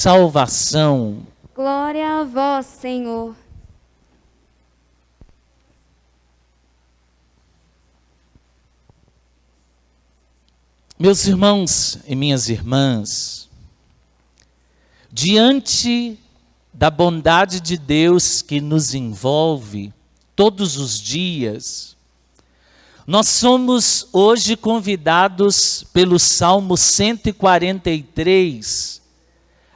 salvação. Glória a vós, Senhor. Meus irmãos e minhas irmãs, diante da bondade de Deus que nos envolve todos os dias, nós somos hoje convidados pelo Salmo 143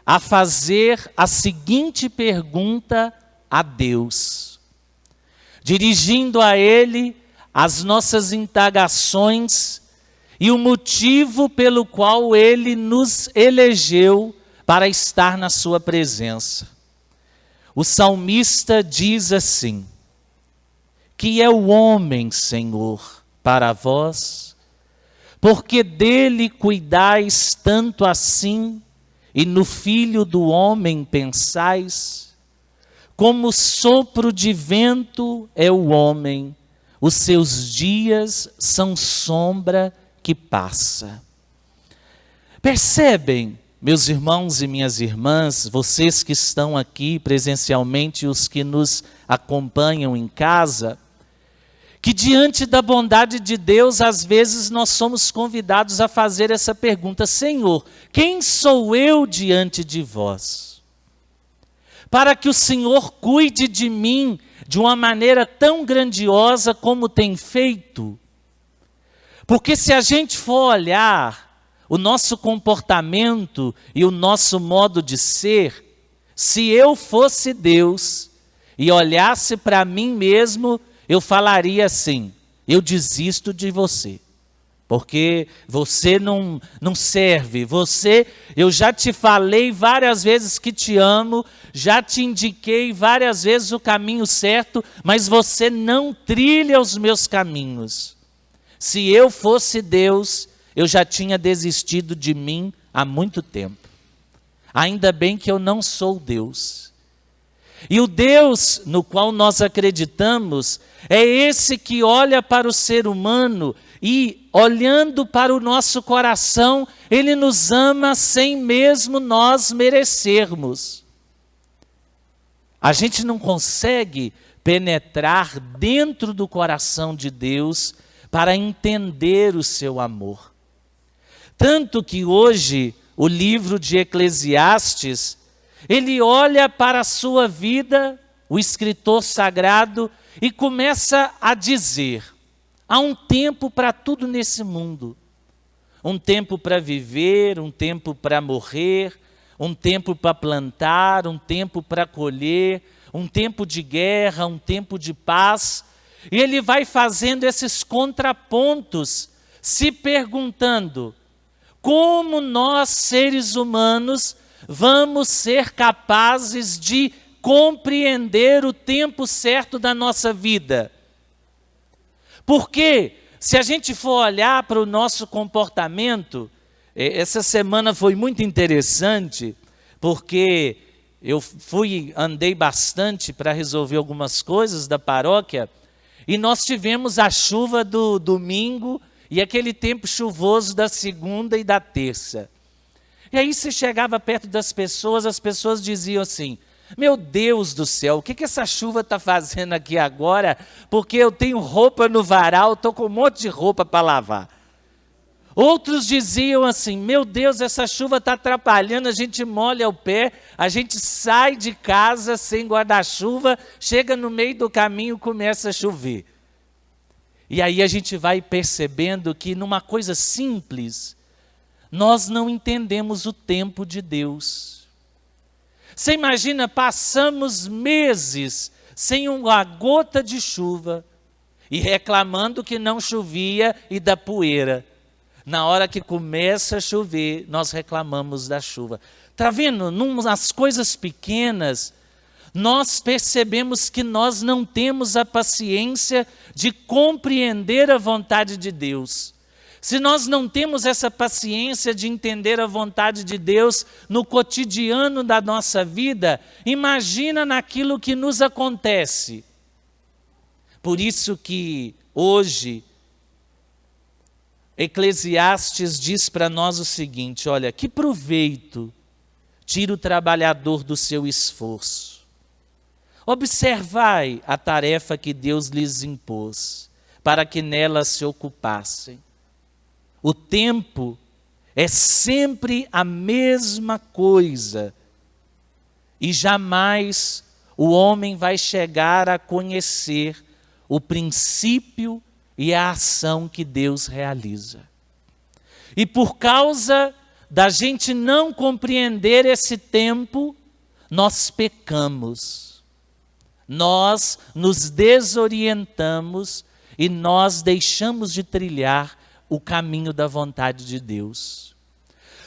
a fazer a seguinte pergunta a Deus, dirigindo a Ele as nossas indagações e o motivo pelo qual Ele nos elegeu para estar na sua presença. O salmista diz assim: que é o homem, Senhor, para vós, porque dele cuidais tanto assim, e no filho do homem pensais? Como sopro de vento é o homem, os seus dias são sombra que passa. Percebem, meus irmãos e minhas irmãs, vocês que estão aqui presencialmente e os que nos acompanham em casa, que diante da bondade de Deus, às vezes nós somos convidados a fazer essa pergunta: Senhor, quem sou eu diante de vós? Para que o Senhor cuide de mim de uma maneira tão grandiosa como tem feito. Porque se a gente for olhar o nosso comportamento e o nosso modo de ser, se eu fosse Deus e olhasse para mim mesmo, eu falaria assim: eu desisto de você, porque você não serve, eu já te falei várias vezes que te amo, já te indiquei várias vezes o caminho certo, mas você não trilha os meus caminhos. Se eu fosse Deus, eu já tinha desistido de mim há muito tempo. Ainda bem que eu não sou Deus. E o Deus no qual nós acreditamos é esse que olha para o ser humano e, olhando para o nosso coração, Ele nos ama sem mesmo nós merecermos. A gente não consegue penetrar dentro do coração de Deus para entender o seu amor. Tanto que hoje o livro de Eclesiastes, ele olha para a sua vida, o escritor sagrado, e começa a dizer: há um tempo para tudo nesse mundo. Um tempo para viver, um tempo para morrer, um tempo para plantar, um tempo para colher, um tempo de guerra, um tempo de paz. E ele vai fazendo esses contrapontos, se perguntando: como nós, seres humanos, vamos ser capazes de compreender o tempo certo da nossa vida? Porque, se a gente for olhar para o nosso comportamento, essa semana foi muito interessante, porque eu andei bastante para resolver algumas coisas da paróquia, e nós tivemos a chuva do domingo e aquele tempo chuvoso da segunda e da terça. E aí você chegava perto das pessoas, as pessoas diziam assim: meu Deus do céu, o que essa chuva está fazendo aqui agora? Porque eu tenho roupa no varal, estou com um monte de roupa para lavar. Outros diziam assim: meu Deus, essa chuva está atrapalhando, a gente molha o pé, a gente sai de casa sem guarda-chuva, chega no meio do caminho, começa a chover. E aí a gente vai percebendo que numa coisa simples, nós não entendemos o tempo de Deus. Você imagina, passamos meses sem uma gota de chuva e reclamando que não chovia e da poeira. Na hora que começa a chover, nós reclamamos da chuva. Está vendo? Nas coisas pequenas, nós percebemos que nós não temos a paciência de compreender a vontade de Deus. Se nós não temos essa paciência de entender a vontade de Deus no cotidiano da nossa vida, imagina naquilo que nos acontece. Por isso que hoje Eclesiastes diz para nós o seguinte: olha, que proveito tira o trabalhador do seu esforço. Observai a tarefa que Deus lhes impôs, para que nela se ocupassem. O tempo é sempre a mesma coisa, e jamais o homem vai chegar a conhecer o princípio e a ação que Deus realiza. E por causa da gente não compreender esse tempo, nós pecamos, nós nos desorientamos e nós deixamos de trilhar o caminho da vontade de Deus.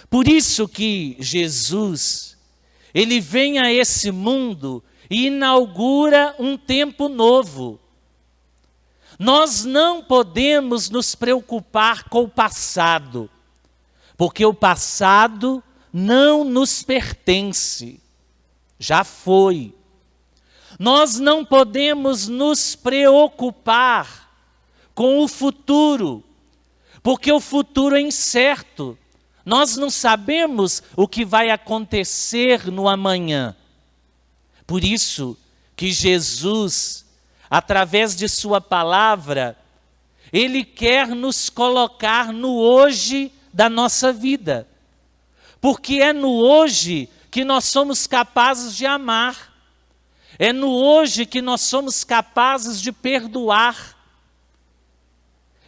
Por isso que Jesus, ele vem a esse mundo e inaugura um tempo novo. Nós não podemos nos preocupar com o passado, porque o passado não nos pertence, já foi. Nós não podemos nos preocupar com o futuro, porque o futuro é incerto. Nós não sabemos o que vai acontecer no amanhã. Por isso que Jesus, através de sua palavra, ele quer nos colocar no hoje da nossa vida. Porque é no hoje que nós somos capazes de amar. É no hoje que nós somos capazes de perdoar.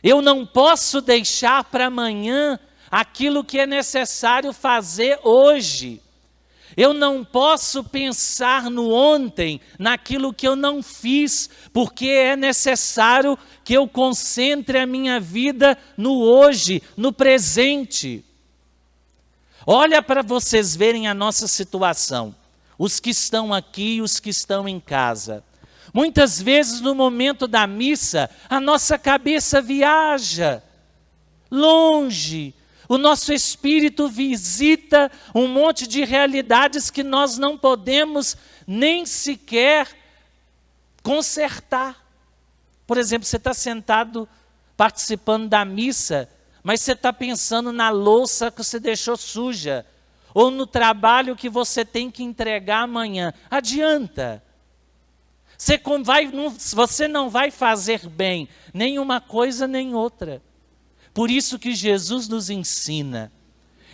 Eu não posso deixar para amanhã aquilo que é necessário fazer hoje. Eu não posso pensar no ontem, naquilo que eu não fiz, porque é necessário que eu concentre a minha vida no hoje, no presente. Olha para vocês verem a nossa situação, os que estão aqui e os que estão em casa. Muitas vezes no momento da missa, a nossa cabeça viaja longe. O nosso espírito visita um monte de realidades que nós não podemos nem sequer consertar. Por exemplo, você está sentado participando da missa, mas você está pensando na louça que você deixou suja, ou no trabalho que você tem que entregar amanhã. Adianta. Você não vai fazer bem nem uma coisa nem outra. Por isso que Jesus nos ensina,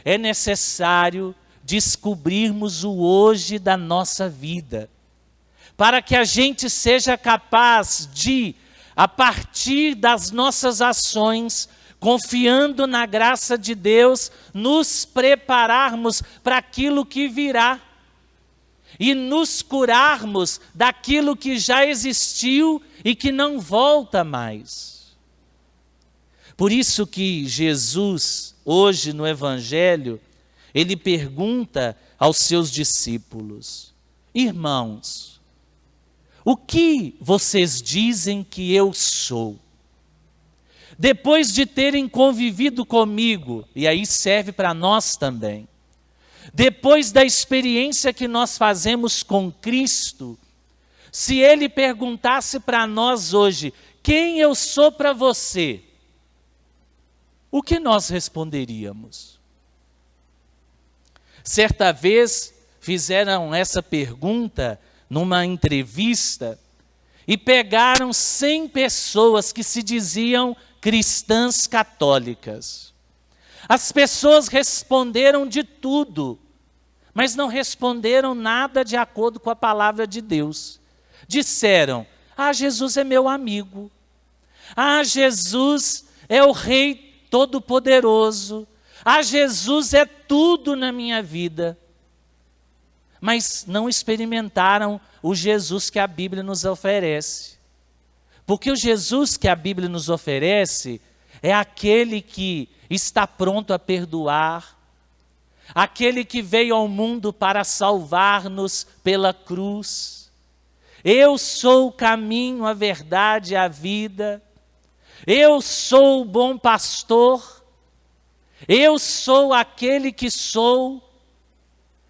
é necessário descobrirmos o hoje da nossa vida, para que a gente seja capaz de, a partir das nossas ações, confiando na graça de Deus, nos prepararmos para aquilo que virá e nos curarmos daquilo que já existiu e que não volta mais. Por isso que Jesus, hoje no Evangelho, ele pergunta aos seus discípulos: irmãos, o que vocês dizem que eu sou? Depois de terem convivido comigo, e aí serve para nós também, depois da experiência que nós fazemos com Cristo, se ele perguntasse para nós hoje, quem eu sou para você? O que nós responderíamos? Certa vez fizeram essa pergunta numa entrevista e pegaram 100 pessoas que se diziam cristãs católicas. As pessoas responderam de tudo, mas não responderam nada de acordo com a palavra de Deus. Disseram: Jesus é meu amigo. Jesus é o Rei Todo-Poderoso. Jesus é tudo na minha vida. Mas não experimentaram o Jesus que a Bíblia nos oferece. Porque o Jesus que a Bíblia nos oferece é aquele que está pronto a perdoar, aquele que veio ao mundo para salvar-nos pela cruz. Eu sou o caminho, a verdade e a vida. Eu sou o bom pastor. Eu sou aquele que sou.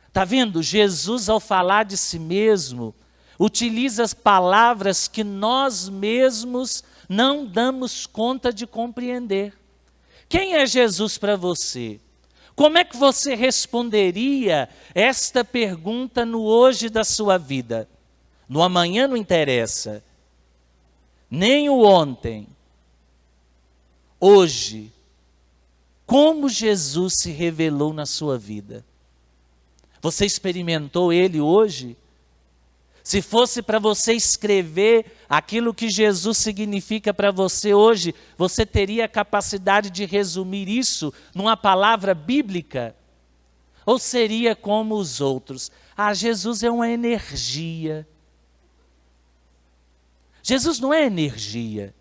Está vendo? Jesus, ao falar de si mesmo, utiliza as palavras que nós mesmos não damos conta de compreender. Quem é Jesus para você? Como é que você responderia esta pergunta no hoje da sua vida? No amanhã não interessa, nem o ontem. Hoje, como Jesus se revelou na sua vida? Você experimentou Ele hoje? Se fosse para você escrever aquilo que Jesus significa para você hoje, você teria a capacidade de resumir isso numa palavra bíblica? Ou seria como os outros? Jesus é uma energia. Jesus não é energia.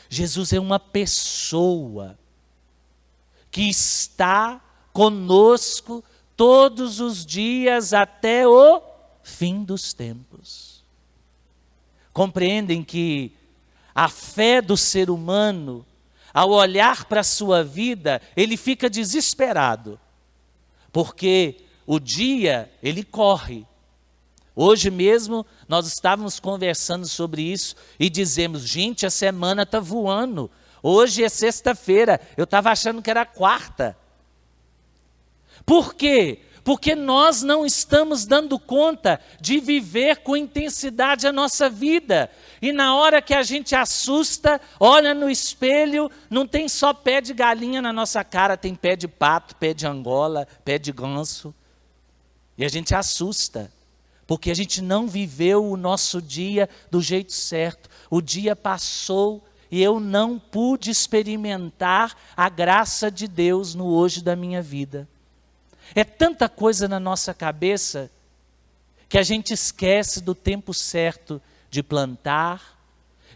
Jesus é uma pessoa que está conosco todos os dias até o fim dos tempos. Compreendem que a fé do ser humano, ao olhar para a sua vida, ele fica desesperado, porque o dia, ele corre. Hoje mesmo, nós estávamos conversando sobre isso e dizemos, gente, a semana está voando. Hoje é sexta-feira, eu estava achando que era quarta. Por quê? Porque nós não estamos dando conta de viver com intensidade a nossa vida. E na hora que a gente assusta, olha no espelho, não tem só pé de galinha na nossa cara, tem pé de pato, pé de angola, pé de ganso. E a gente assusta, porque a gente não viveu o nosso dia do jeito certo. O dia passou e eu não pude experimentar a graça de Deus no hoje da minha vida. É tanta coisa na nossa cabeça que a gente esquece do tempo certo de plantar,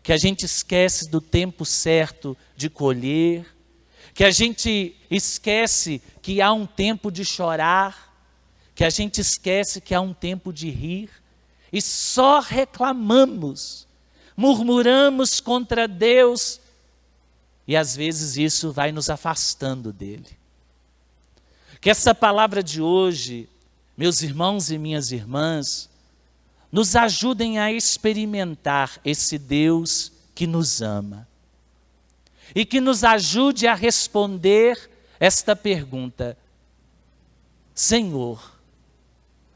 que a gente esquece do tempo certo de colher, que a gente esquece que há um tempo de chorar, que a gente esquece que há um tempo de rir, e só reclamamos, murmuramos contra Deus, e às vezes isso vai nos afastando dele. Que essa palavra de hoje, meus irmãos e minhas irmãs, nos ajudem a experimentar esse Deus que nos ama. E que nos ajude a responder esta pergunta: Senhor,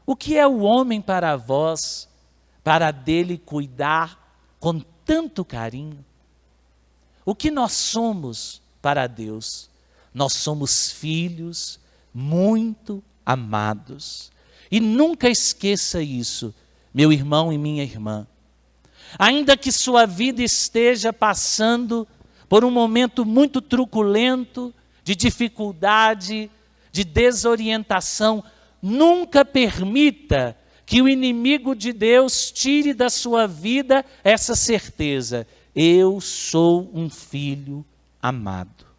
o que é o homem para vós, para dele cuidar com tanto carinho? O que nós somos para Deus? Nós somos filhos muito amados. E nunca esqueça isso, meu irmão e minha irmã. Ainda que sua vida esteja passando por um momento muito truculento, de dificuldade, de desorientação, nunca permita que o inimigo de Deus tire da sua vida essa certeza: eu sou um filho amado.